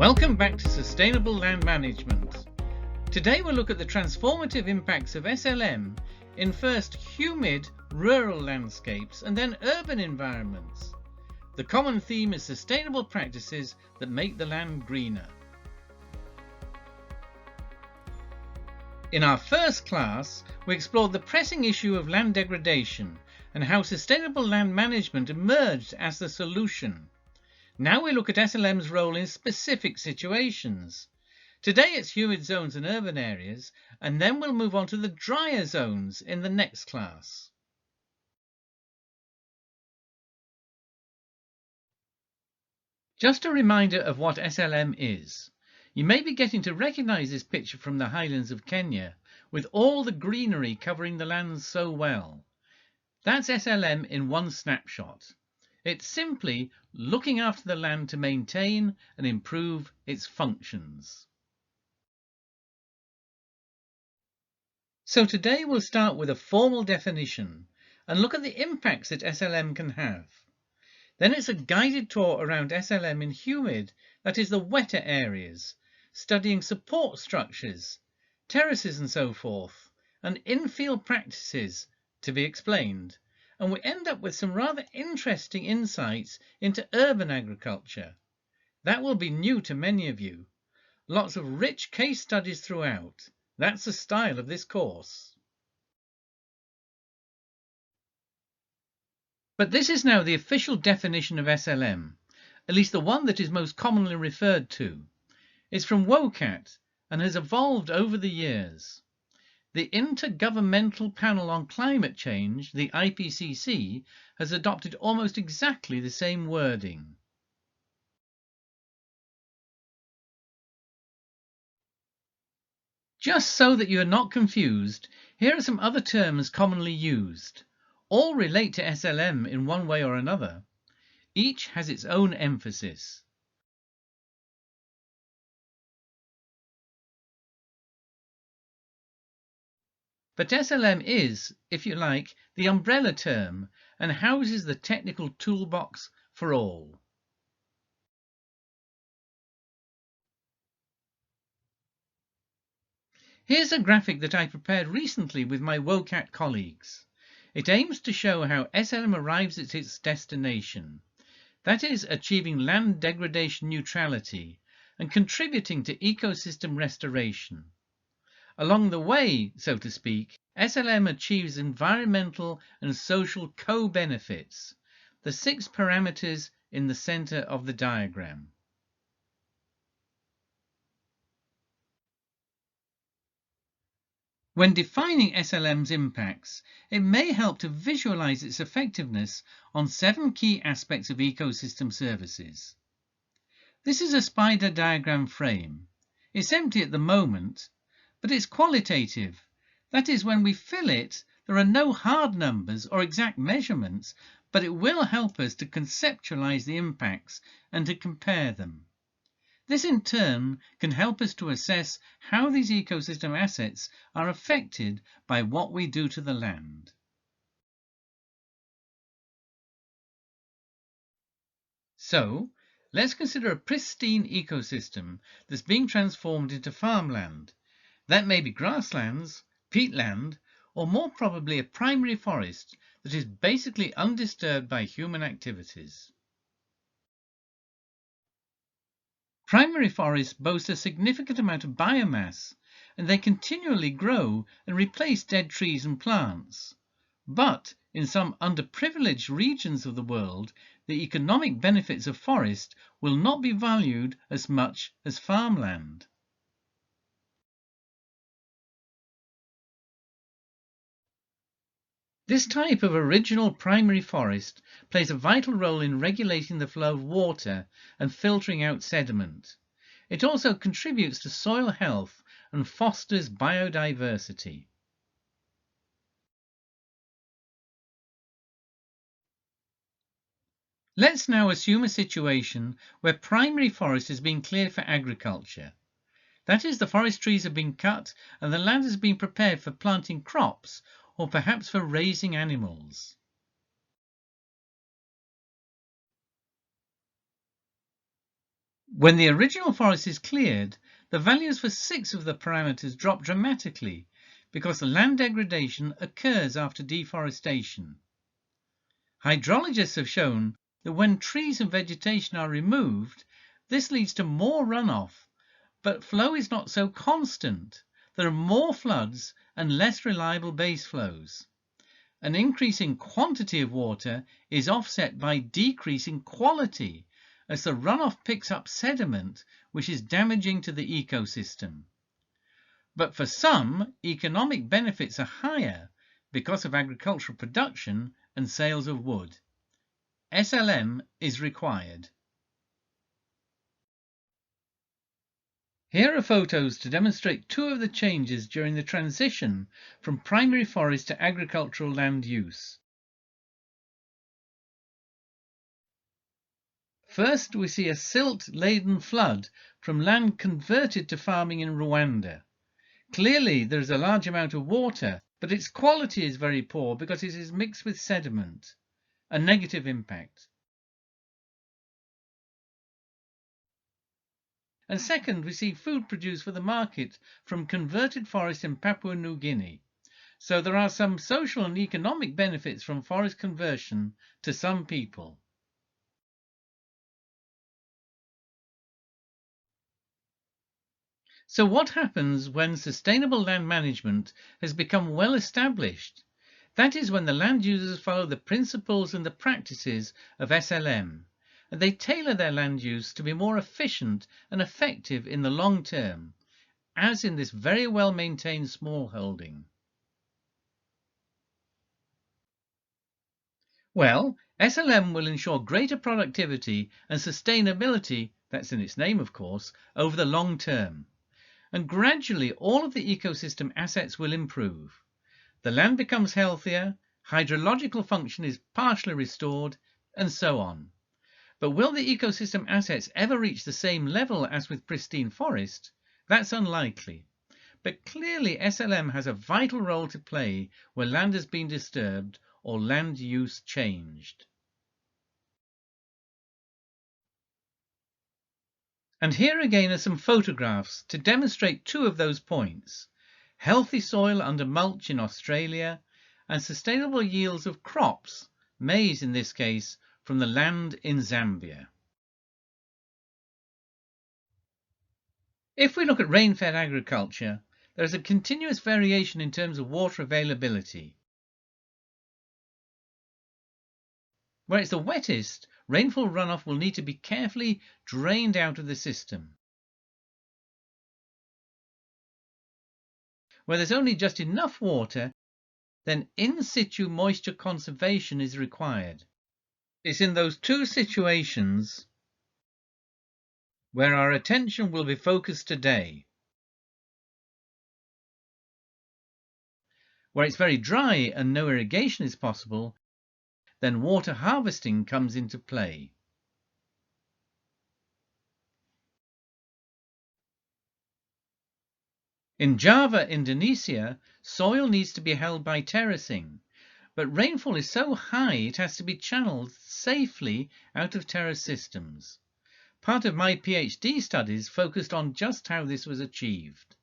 Welcome back to Sustainable Land Management. Today we'll look at the transformative impacts of SLM in first humid rural landscapes and then urban environments. The common theme is sustainable practices that make the land greener. In our first class, we explored the pressing issue of land degradation and how sustainable land management emerged as the solution. Now we look at SLM's role in specific situations. Today it's humid zones and urban areas, and then we'll move on to the drier zones in the next class. Just a reminder of what SLM is. You may be getting to recognize this picture from the highlands of Kenya, with all the greenery covering the lands so well. That's SLM in one snapshot. It's simply looking after the land to maintain and improve its functions. So today we'll start with a formal definition and look at the impacts that SLM can have. Then it's a guided tour around SLM in humid, that is the wetter areas, studying support structures, terraces and so forth, and in-field practices to be explained. And we end up with some rather interesting insights into urban agriculture. That will be new to many of you. Lots of rich case studies throughout. That's the style of this course. But this is now the official definition of SLM, at least the one that is most commonly referred to. It's from WOCAT and has evolved over the years. The Intergovernmental Panel on Climate Change, the IPCC, has adopted almost exactly the same wording. Just so that you are not confused, here are some other terms commonly used. All relate to SLM in one way or another. Each has its own emphasis. But SLM is, if you like, the umbrella term and houses the technical toolbox for all. Here's a graphic that I prepared recently with my WOCAT colleagues. It aims to show how SLM arrives at its destination, that is, achieving land degradation neutrality and contributing to ecosystem restoration. Along the way, so to speak, SLM achieves environmental and social co-benefits, the 6 parameters in the center of the diagram. When defining SLM's impacts, it may help to visualize its effectiveness on 7 key aspects of ecosystem services. This is a spider diagram frame. It's empty at the moment, but it's qualitative. That is, when we fill it, there are no hard numbers or exact measurements, but it will help us to conceptualize the impacts and to compare them. This in turn can help us to assess how these ecosystem assets are affected by what we do to the land. So, let's consider a pristine ecosystem that's being transformed into farmland. That may be grasslands, peatland, or more probably a primary forest that is basically undisturbed by human activities. Primary forests boast a significant amount of biomass, and they continually grow and replace dead trees and plants. But in some underprivileged regions of the world, the economic benefits of forest will not be valued as much as farmland. This type of original primary forest plays a vital role in regulating the flow of water and filtering out sediment. It also contributes to soil health and fosters biodiversity. Let's now assume a situation where primary forest is being cleared for agriculture. That is, the forest trees have been cut and the land has been prepared for planting crops or perhaps for raising animals. When the original forest is cleared, the values for 6 of the parameters drop dramatically because the land degradation occurs after deforestation. Hydrologists have shown that when trees and vegetation are removed, this leads to more runoff, but flow is not so constant. There are more floods and less reliable base flows. An increase in quantity of water is offset by decreasing quality, as the runoff picks up sediment, which is damaging to the ecosystem. But for some, economic benefits are higher because of agricultural production and sales of wood. SLM is required. Here are photos to demonstrate 2 of the changes during the transition from primary forest to agricultural land use. First, we see a silt-laden flood from land converted to farming in Rwanda. Clearly, there is a large amount of water, but its quality is very poor because it is mixed with sediment, a negative impact. And second, we see food produced for the market from converted forest in Papua New Guinea. So there are some social and economic benefits from forest conversion to some people. So what happens when sustainable land management has become well established? That is when the land users follow the principles and the practices of SLM, and they tailor their land use to be more efficient and effective in the long term, as in this very well maintained smallholding. Well, SLM will ensure greater productivity and sustainability, that's in its name of course, over the long term. And gradually all of the ecosystem assets will improve. The land becomes healthier, hydrological function is partially restored, and so on. But will the ecosystem assets ever reach the same level as with pristine forest? That's unlikely. But clearly SLM has a vital role to play where land has been disturbed or land use changed. And here again are some photographs to demonstrate 2 of those points: healthy soil under mulch in Australia and sustainable yields of crops, maize in this case, from the land in Zambia. If we look at rain-fed agriculture, there is a continuous variation in terms of water availability. Where it's the wettest, rainfall runoff will need to be carefully drained out of the system. Where there's only just enough water, then in situ moisture conservation is required. It's in those 2 situations where our attention will be focused today. Where it's very dry and no irrigation is possible, then water harvesting comes into play. In Java, Indonesia, soil needs to be held by terracing, but rainfall is so high it has to be channeled safely out of terrace systems. Part of my PhD studies focused on just how this was achieved.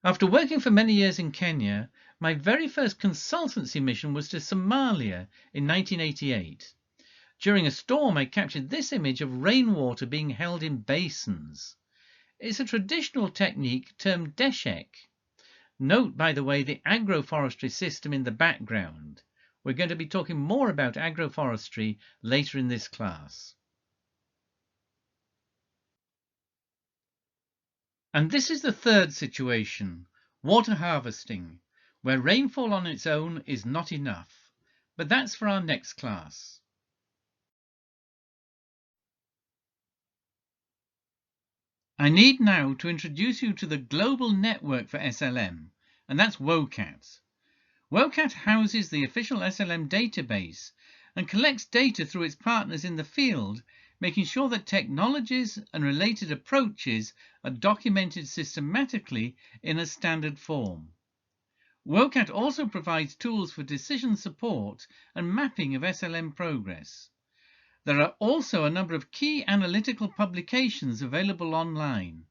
After working for many years in Kenya, my very first consultancy mission was to Somalia in 1988. During a storm, I captured this image of rainwater being held in basins. It's a traditional technique termed deshek. Note, by the way, the agroforestry system in the background. We're going to be talking more about agroforestry later in this class. And this is the third situation, water harvesting, where rainfall on its own is not enough. But that's for our next class. I need now to introduce you to the global network for SLM, and that's WOCAT. WOCAT houses the official SLM database and collects data through its partners in the field, making sure that technologies and related approaches are documented systematically in a standard form. WOCAT also provides tools for decision support and mapping of SLM progress. There are also a number of key analytical publications available online.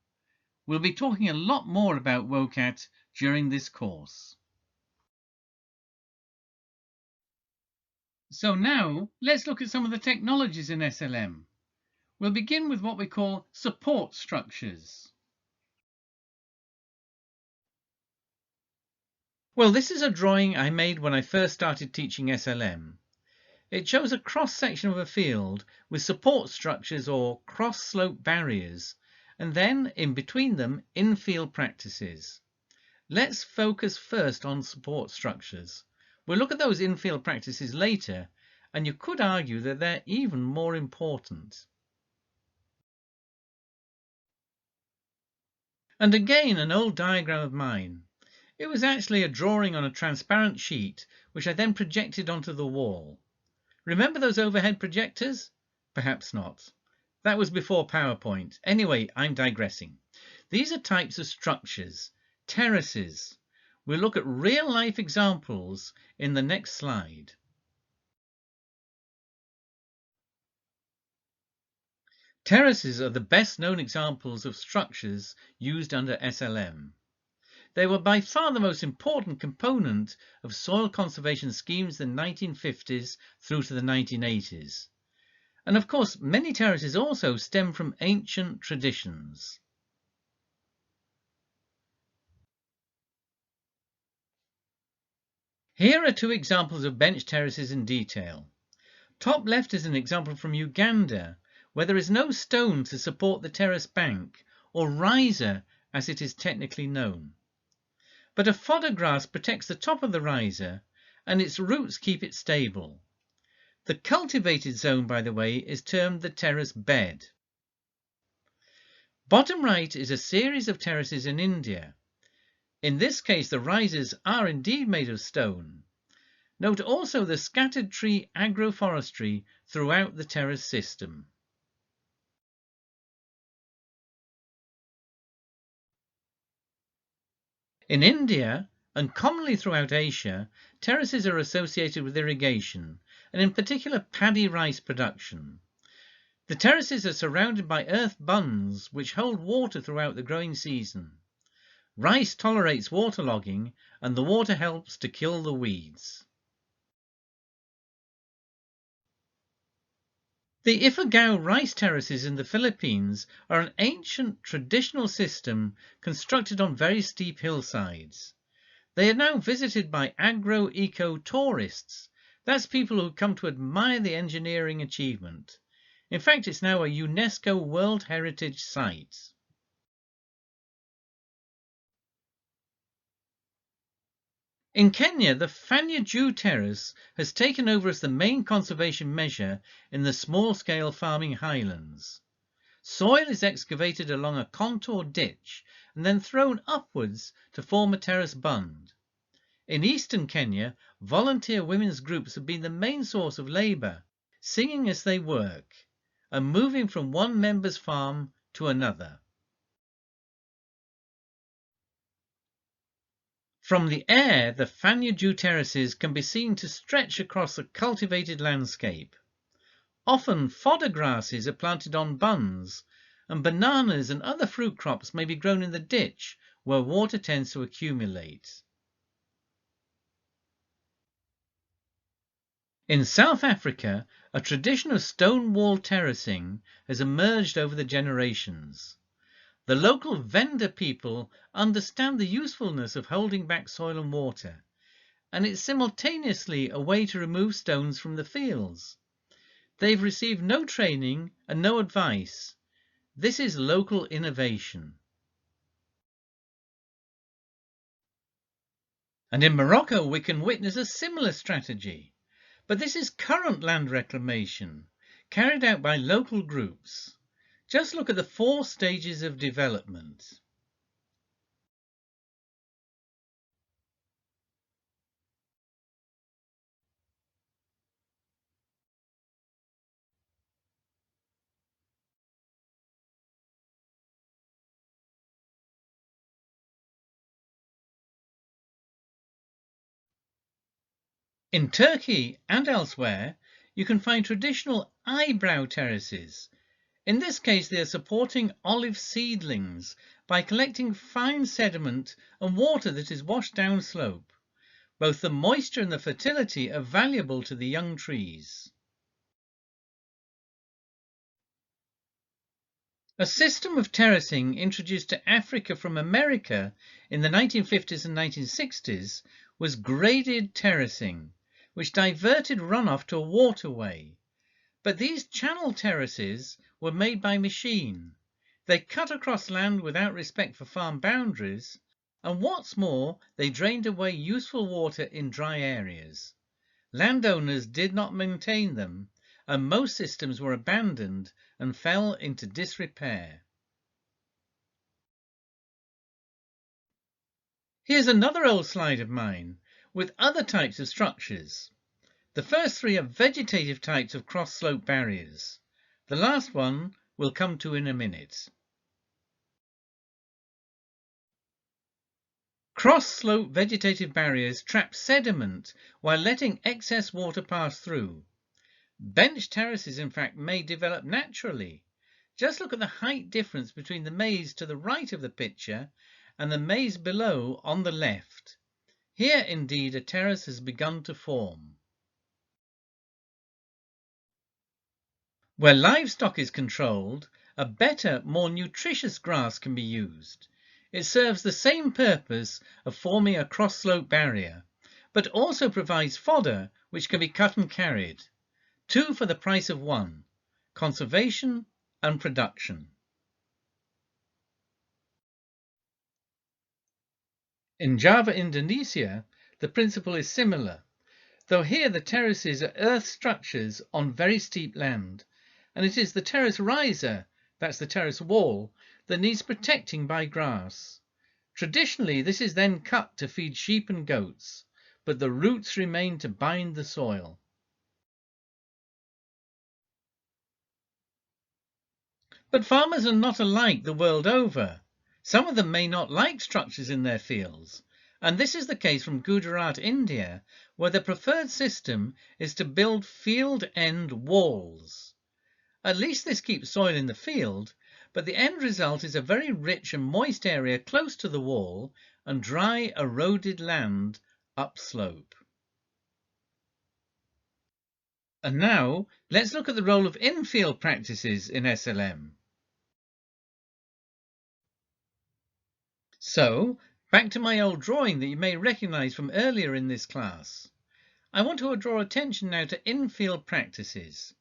We'll be talking a lot more about WOCAT during this course. So now let's look at some of the technologies in SLM. We'll begin with what we call support structures. Well, this is a drawing I made when I first started teaching SLM. It shows a cross-section of a field with support structures or cross-slope barriers, and then in between them in-field practices. Let's focus first on support structures. We'll look at those in-field practices later, and you could argue that they're even more important. And again, an old diagram of mine. It was actually a drawing on a transparent sheet, which I then projected onto the wall. Remember those overhead projectors? Perhaps not. That was before PowerPoint. Anyway, I'm digressing. These are types of structures, terraces. We'll look at real-life examples in the next slide. Terraces are the best known examples of structures used under SLM. They were by far the most important component of soil conservation schemes in the 1950s through to the 1980s. And of course, many terraces also stem from ancient traditions. Here are two examples of bench terraces in detail. Top left is an example from Uganda, where there is no stone to support the terrace bank, or riser as it is technically known. But a fodder grass protects the top of the riser, and its roots keep it stable. The cultivated zone, by the way, is termed the terrace bed. Bottom right is a series of terraces in India. In this case, the risers are indeed made of stone. Note also the scattered tree agroforestry throughout the terrace system. In India, and commonly throughout Asia, terraces are associated with irrigation, and in particular paddy rice production. The terraces are surrounded by earth bunds which hold water throughout the growing season. Rice tolerates waterlogging, and the water helps to kill the weeds. The Ifugao rice terraces in the Philippines are an ancient traditional system constructed on very steep hillsides. They are now visited by agro-eco tourists. That's people who come to admire the engineering achievement. In fact, it's now a UNESCO World Heritage Site. In Kenya, the Fanya Juu terrace has taken over as the main conservation measure in the small-scale farming highlands. Soil is excavated along a contour ditch and then thrown upwards to form a terrace bund. In eastern Kenya, volunteer women's groups have been the main source of labour, singing as they work, and moving from one member's farm to another. From the air, the Fanya Juu terraces can be seen to stretch across a cultivated landscape. Often fodder grasses are planted on bunds, and bananas and other fruit crops may be grown in the ditch where water tends to accumulate. In South Africa, a tradition of stone wall terracing has emerged over the generations. The local Venda people understand the usefulness of holding back soil and water, and it's simultaneously a way to remove stones from the fields. They've received no training and no advice. This is local innovation. And in Morocco, we can witness a similar strategy. But this is current land reclamation, carried out by local groups. Just look at the 4 stages of development. In Turkey and elsewhere, you can find traditional eyebrow terraces. In this case, they are supporting olive seedlings by collecting fine sediment and water that is washed downslope. Both the moisture and the fertility are valuable to the young trees. A system of terracing introduced to Africa from America in the 1950s and 1960s was graded terracing, which diverted runoff to a waterway. But these channel terraces were made by machine. They cut across land without respect for farm boundaries, and what's more, they drained away useful water in dry areas. Landowners did not maintain them, and most systems were abandoned and fell into disrepair. Here's another old slide of mine with other types of structures. The first three are vegetative types of cross-slope barriers. The last one we'll come to in a minute. Cross-slope vegetative barriers trap sediment while letting excess water pass through. Bench terraces, in fact, may develop naturally. Just look at the height difference between the maize to the right of the picture and the maize below on the left. Here, indeed, a terrace has begun to form. Where livestock is controlled, a better, more nutritious grass can be used. It serves the same purpose of forming a cross-slope barrier, but also provides fodder which can be cut and carried. Two for the price of one: conservation and production. In Java, Indonesia, the principle is similar, though here the terraces are earth structures on very steep land, and it is the terrace riser, that's the terrace wall, that needs protecting by grass. Traditionally, this is then cut to feed sheep and goats, but the roots remain to bind the soil. But farmers are not alike the world over. Some of them may not like structures in their fields, and this is the case from Gujarat, India, where the preferred system is to build field-end walls. At least this keeps soil in the field, but the end result is a very rich and moist area close to the wall and dry, eroded land upslope. And now, let's look at the role of in-field practices in SLM. So, back to my old drawing that you may recognize from earlier in this class. I want to draw attention now to in-field practices.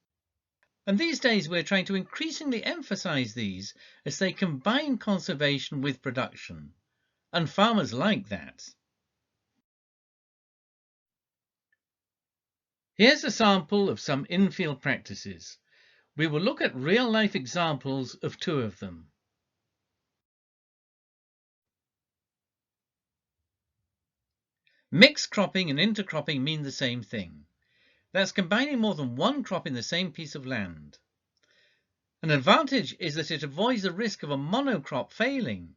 And these days we're trying to increasingly emphasize these as they combine conservation with production. And farmers like that. Here's a sample of some in-field practices. We will look at real-life examples of two of them. Mixed cropping and intercropping mean the same thing. That's combining more than one crop in the same piece of land. An advantage is that it avoids the risk of a monocrop failing.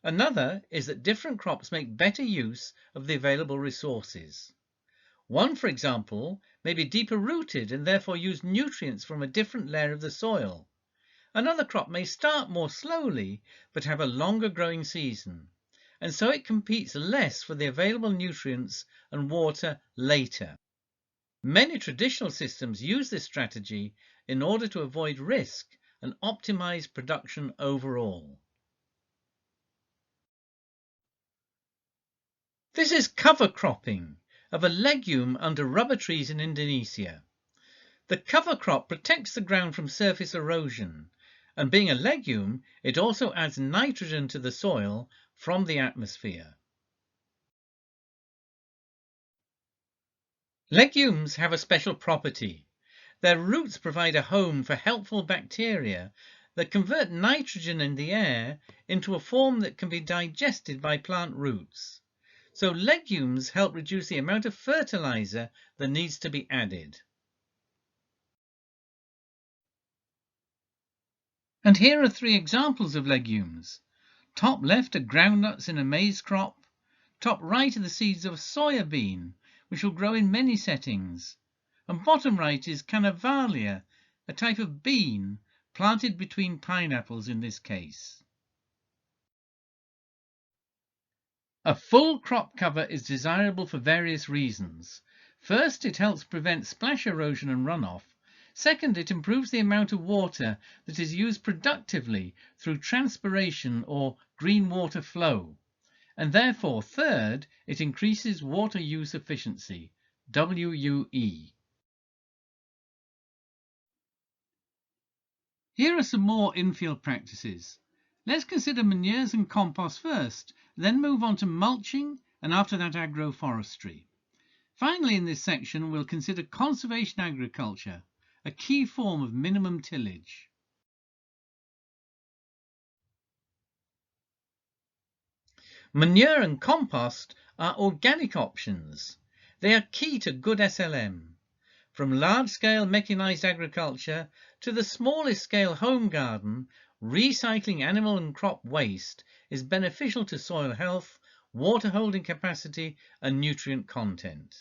Another is that different crops make better use of the available resources. One, for example, may be deeper rooted and therefore use nutrients from a different layer of the soil. Another crop may start more slowly but have a longer growing season, and so it competes less for the available nutrients and water later. Many traditional systems use this strategy in order to avoid risk and optimize production overall. This is cover cropping of a legume under rubber trees in Indonesia. The cover crop protects the ground from surface erosion, and being a legume, it also adds nitrogen to the soil from the atmosphere. Legumes have a special property. Their roots provide a home for helpful bacteria that convert nitrogen in the air into a form that can be digested by plant roots. So legumes help reduce the amount of fertilizer that needs to be added. And here are three examples of legumes. Top left are groundnuts in a maize crop. Top right are the seeds of a soya bean, which will grow in many settings. and bottom right is Canavalia, a type of bean planted between pineapples in this case. A full crop cover is desirable for various reasons. First, it helps prevent splash erosion and runoff. Second, it improves the amount of water that is used productively through transpiration or green water flow. And therefore, third, it increases water use efficiency, WUE. Here are some more infield practices. Let's consider manures and compost first, then move on to mulching, and after that agroforestry. Finally, in this section, we'll consider conservation agriculture, a key form of minimum tillage. Manure and compost are organic options. They are key to good SLM. From large-scale mechanized agriculture to the smallest scale home garden, recycling animal and crop waste is beneficial to soil health, water holding capacity, and nutrient content.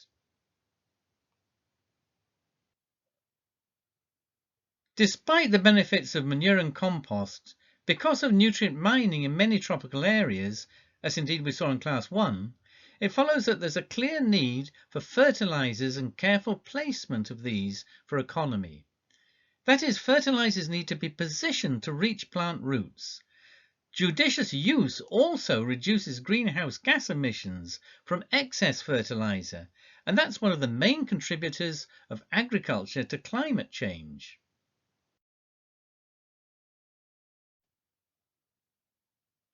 Despite the benefits of manure and compost, because of nutrient mining in many tropical areas, as indeed we saw in Class 1, it follows that there's a clear need for fertilizers and careful placement of these for economy. That is, fertilizers need to be positioned to reach plant roots. Judicious use also reduces greenhouse gas emissions from excess fertilizer, and that's one of the main contributors of agriculture to climate change.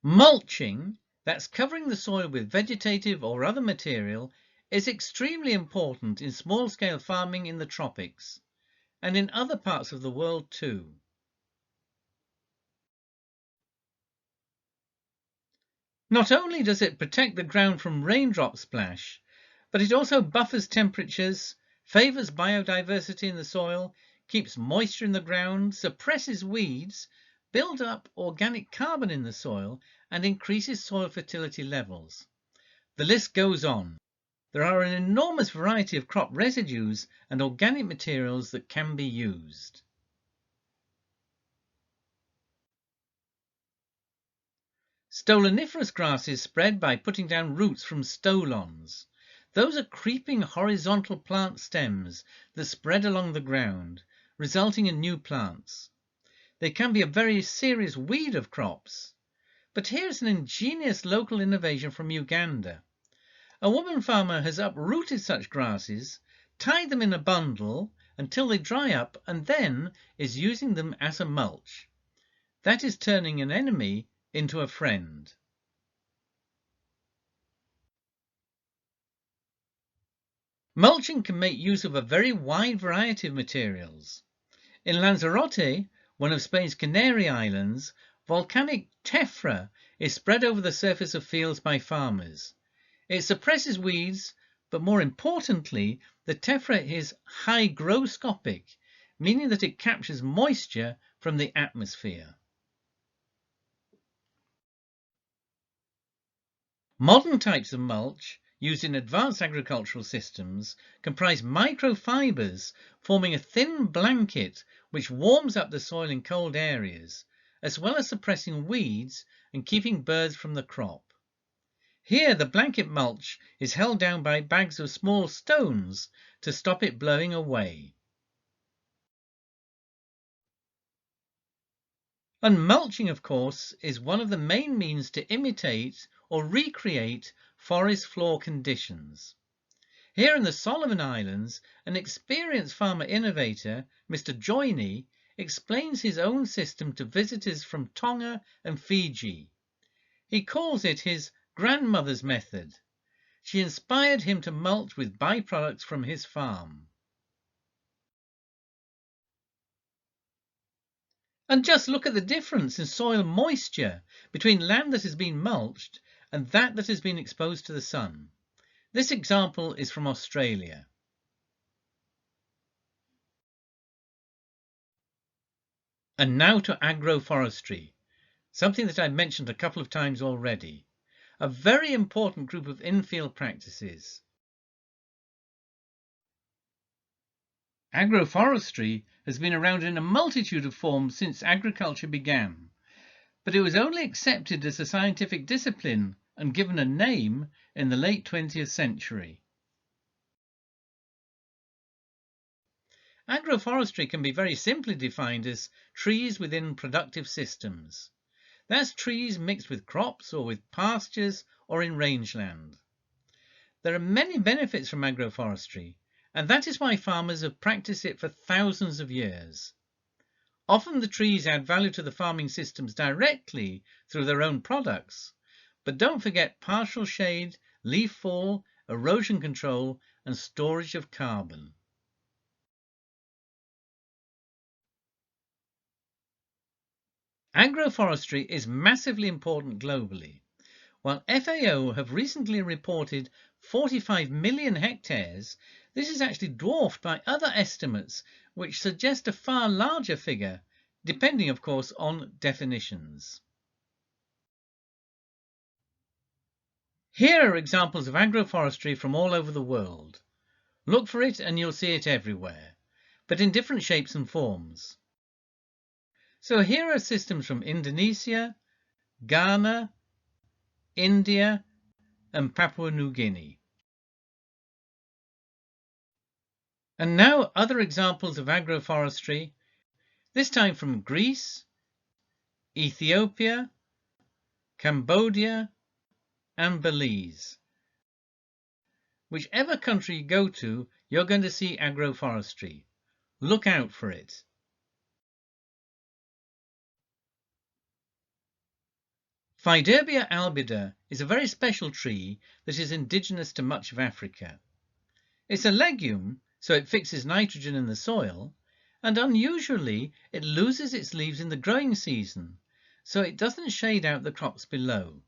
Mulching, that's covering the soil with vegetative or other material, is extremely important in small-scale farming in the tropics, and in other parts of the world too. Not only does it protect the ground from raindrop splash, but it also buffers temperatures, favors biodiversity in the soil, keeps moisture in the ground, suppresses weeds, builds up organic carbon in the soil, and increases soil fertility levels. The list goes on. There are an enormous variety of crop residues and organic materials that can be used. Stoloniferous grasses spread by putting down roots from stolons. Those are creeping horizontal plant stems that spread along the ground, resulting in new plants. They can be a very serious weed of crops. But here's an ingenious local innovation from Uganda. A woman farmer has uprooted such grasses, tied them in a bundle until they dry up, and then is using them as a mulch. That is turning an enemy into a friend. Mulching can make use of a very wide variety of materials. In Lanzarote, one of Spain's Canary Islands, volcanic tephra is spread over the surface of fields by farmers. It suppresses weeds, but more importantly, the tephra is hygroscopic, meaning that it captures moisture from the atmosphere. Modern types of mulch used in advanced agricultural systems comprise microfibers forming a thin blanket which warms up the soil in cold areas, as well as suppressing weeds and keeping birds from the crop. Here the blanket mulch is held down by bags of small stones to stop it blowing away. And mulching, of course, is one of the main means to imitate or recreate forest floor conditions. Here in the Solomon Islands, an experienced farmer innovator, Mr. Joyny, explains his own system to visitors from Tonga and Fiji. He calls it his grandmother's method. She inspired him to mulch with byproducts from his farm. And just look at the difference in soil moisture between land that has been mulched and that has been exposed to the sun. This example is from Australia. And now to agroforestry, something that I've mentioned a couple of times already. A very important group of infield practices. Agroforestry has been around in a multitude of forms since agriculture began, but it was only accepted as a scientific discipline and given a name in the late 20th century. Agroforestry can be very simply defined as trees within productive systems. That's trees mixed with crops or with pastures or in rangeland. There are many benefits from agroforestry, and that is why farmers have practiced it for thousands of years. Often the trees add value to the farming systems directly through their own products, but don't forget partial shade, leaf fall, erosion control, and storage of carbon. Agroforestry is massively important globally. While FAO have recently reported 45 million hectares, this is actually dwarfed by other estimates which suggest a far larger figure, depending of course on definitions. Here are examples of agroforestry from all over the world. Look for it and you'll see it everywhere, but in different shapes and forms. So here are systems from Indonesia, Ghana, India, and Papua New Guinea. And now other examples of agroforestry, this time from Greece, Ethiopia, Cambodia, and Belize. Whichever country you go to, you're going to see agroforestry. Look out for it. Fiderbia albida is a very special tree that is indigenous to much of Africa. It's a legume, so it fixes nitrogen in the soil, and unusually it loses its leaves in the growing season, so it doesn't shade out the crops below.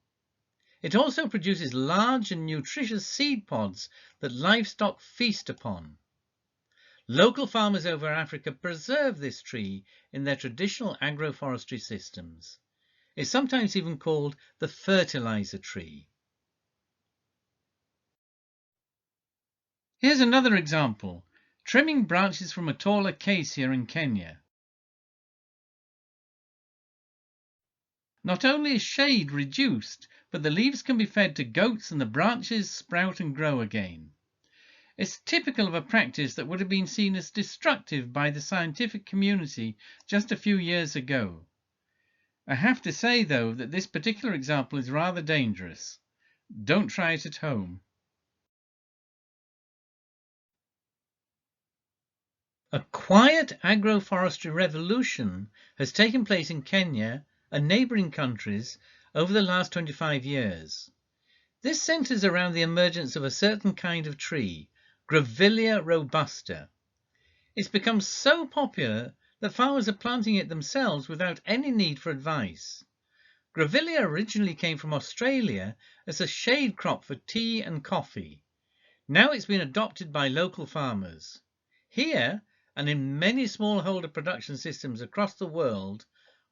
It also produces large and nutritious seed pods that livestock feast upon. Local farmers over Africa preserve this tree in their traditional agroforestry systems. It's sometimes even called the fertilizer tree. Here's another example, trimming branches from a tall acacia in Kenya. Not only is shade reduced, but the leaves can be fed to goats and the branches sprout and grow again. It's typical of a practice that would have been seen as destructive by the scientific community just a few years ago. I have to say, though, that this particular example is rather dangerous. Don't try it at home. A quiet agroforestry revolution has taken place in Kenya and neighbouring countries over the last 25 years. This centres around the emergence of a certain kind of tree, Grevillea robusta. It's become so popular that farmers are planting it themselves without any need for advice. Grevillea originally came from Australia as a shade crop for tea and coffee. Now it's been adopted by local farmers. Here, and in many smallholder production systems across the world,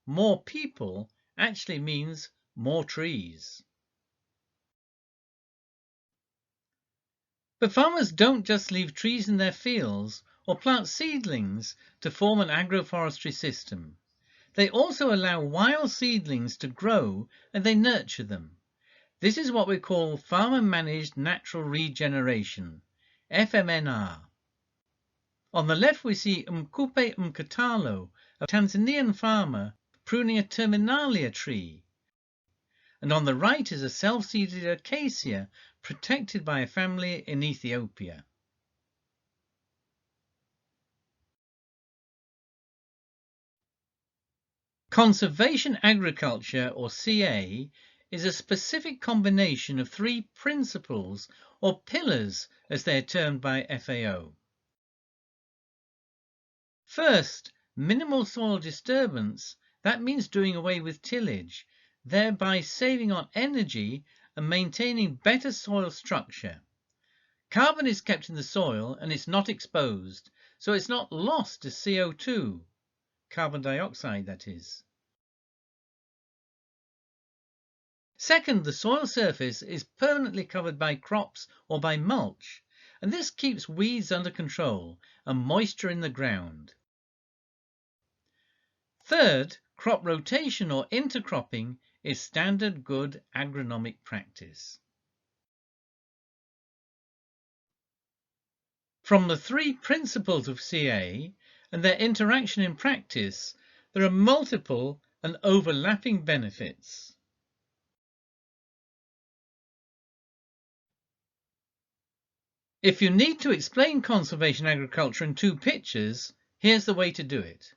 more people actually means more trees. But farmers don't just leave trees in their fields or plant seedlings to form an agroforestry system. They also allow wild seedlings to grow and they nurture them. This is what we call farmer-managed natural regeneration, FMNR. On the left we see Mkupe Mkatalo, a Tanzanian farmer pruning a terminalia tree. And on the right is a self-seeded acacia protected by a family in Ethiopia. Conservation agriculture, or CA, is a specific combination of three principles, or pillars as they are termed by FAO. First, minimal soil disturbance. That means doing away with tillage, thereby saving on energy and maintaining better soil structure. Carbon is kept in the soil and it's not exposed, so it's not lost as CO2, carbon dioxide that is. Second, the soil surface is permanently covered by crops or by mulch, and this keeps weeds under control and moisture in the ground. Third, crop rotation or intercropping is standard good agronomic practice. From the three principles of CA and their interaction in practice, there are multiple and overlapping benefits. If you need to explain conservation agriculture in two pictures, here's the way to do it.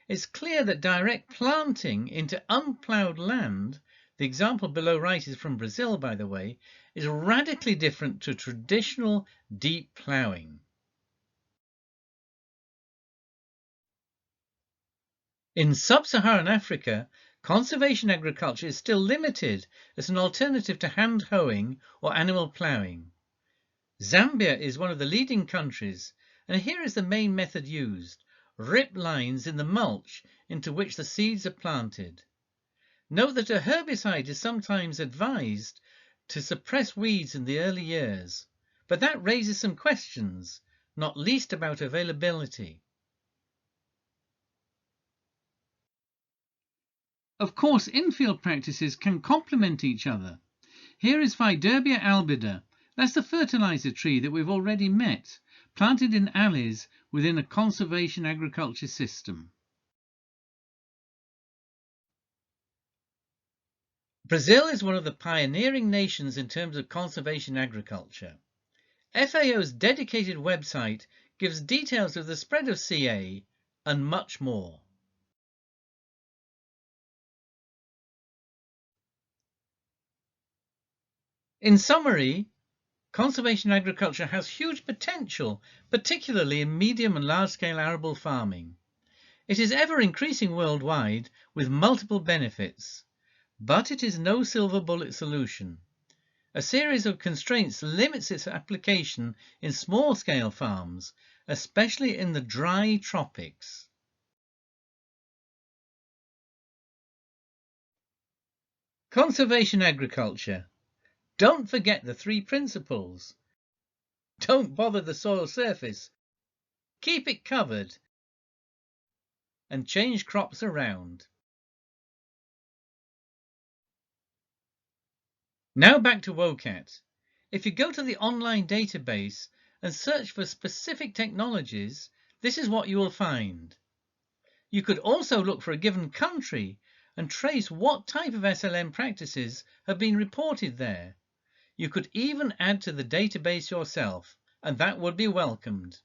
It's clear that direct planting into unploughed land, the example below right is from Brazil by the way, is radically different to traditional deep ploughing. In sub-Saharan Africa, conservation agriculture is still limited as an alternative to hand hoeing or animal ploughing. Zambia is one of the leading countries, and here is the main method used: rip lines in the mulch into which the seeds are planted. Note that a herbicide is sometimes advised to suppress weeds in the early years, but that raises some questions, not least about availability. Of course, infield practices can complement each other. Here is Fiderbia albida. That's the fertilizer tree that we've already met, planted in alleys within a conservation agriculture system. Brazil is one of the pioneering nations in terms of conservation agriculture. FAO's dedicated website gives details of the spread of CA and much more. In summary, conservation agriculture has huge potential, particularly in medium and large-scale arable farming. It is ever increasing worldwide with multiple benefits, but it is no silver bullet solution. A series of constraints limits its application in small-scale farms, especially in the dry tropics. Conservation agriculture. Don't forget the three principles. Don't bother the soil surface. Keep it covered. And change crops around. Now back to WOCAT. If you go to the online database and search for specific technologies, this is what you will find. You could also look for a given country and trace what type of SLM practices have been reported there. You could even add to the database yourself, and that would be welcomed.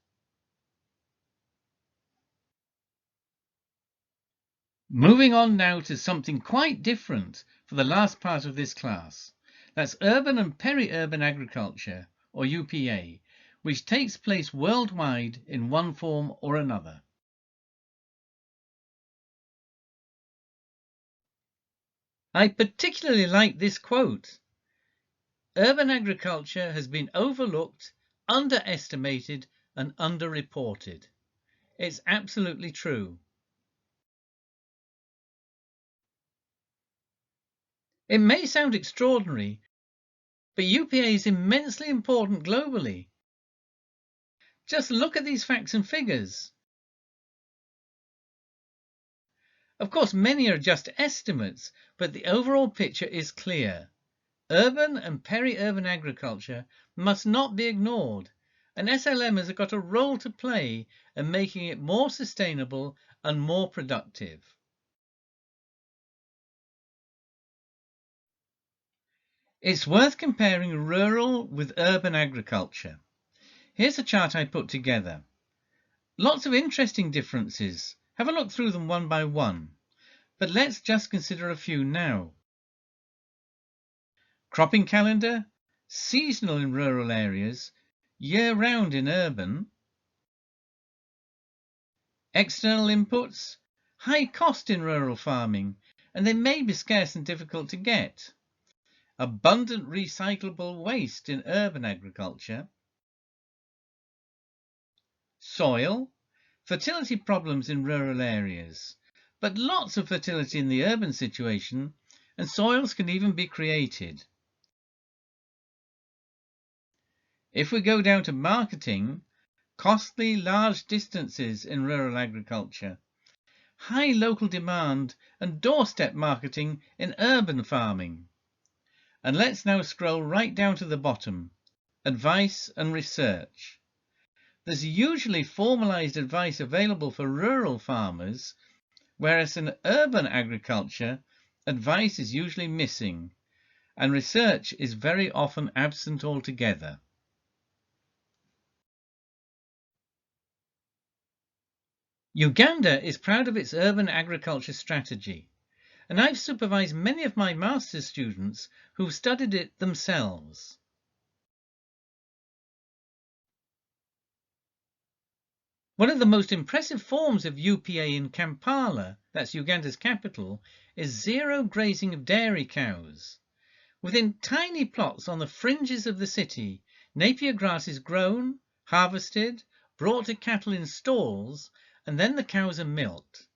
Moving on now to something quite different for the last part of this class. That's urban and peri-urban agriculture, or UPA, which takes place worldwide in one form or another. I particularly like this quote. Urban agriculture has been overlooked, underestimated, and underreported. It's absolutely true. It may sound extraordinary, but UPA is immensely important globally. Just look at these facts and figures. Of course, many are just estimates, but the overall picture is clear. Urban and peri-urban agriculture must not be ignored, and SLM has got a role to play in making it more sustainable and more productive. It's worth comparing rural with urban agriculture. Here's a chart I put together. Lots of interesting differences. Have a look through them one by one. But let's just consider a few now. Cropping calendar, seasonal in rural areas, year-round in urban. External inputs, high cost in rural farming, and they may be scarce and difficult to get. Abundant recyclable waste in urban agriculture. Soil, fertility problems in rural areas, but lots of fertility in the urban situation, and soils can even be created. If we go down to marketing, costly large distances in rural agriculture, high local demand and doorstep marketing in urban farming. And let's now scroll right down to the bottom, advice and research. There's usually formalized advice available for rural farmers, whereas in urban agriculture, advice is usually missing, and research is very often absent altogether. Uganda is proud of its urban agriculture strategy, and I've supervised many of my master's students who've studied it themselves. One of the most impressive forms of UPA in Kampala, that's Uganda's capital, is zero grazing of dairy cows. Within tiny plots on the fringes of the city, Napier grass is grown, harvested, brought to cattle in stalls, and then the cows are milked.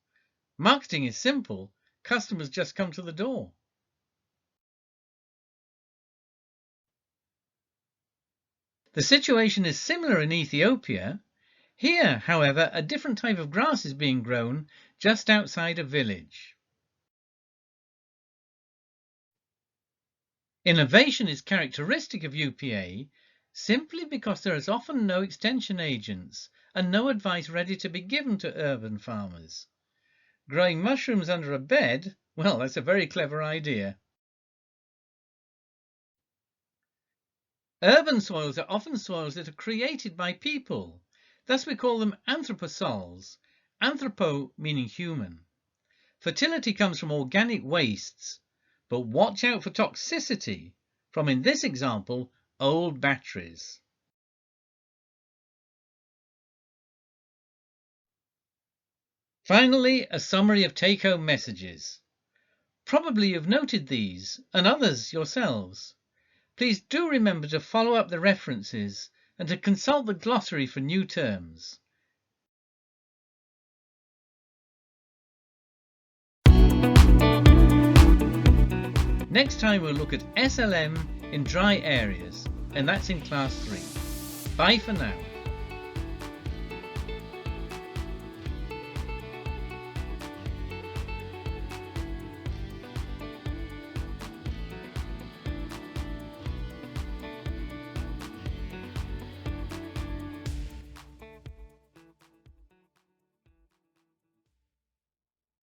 Marketing is simple. Customers just come to the door. The situation is similar in Ethiopia. Here, however, a different type of grass is being grown just outside a village. Innovation is characteristic of UPA simply because there is often no extension agents and no advice ready to be given to urban farmers. Growing mushrooms under a bed, well, that's a very clever idea. Urban soils are often soils that are created by people. Thus we call them anthroposols, anthropo meaning human. Fertility comes from organic wastes, but watch out for toxicity from, in this example, old batteries. Finally, a summary of take-home messages. Probably you've noted these and others yourselves. Please do remember to follow up the references and to consult the glossary for new terms. Next time we'll look at SLM in dry areas, and that's in class 3. Bye for now.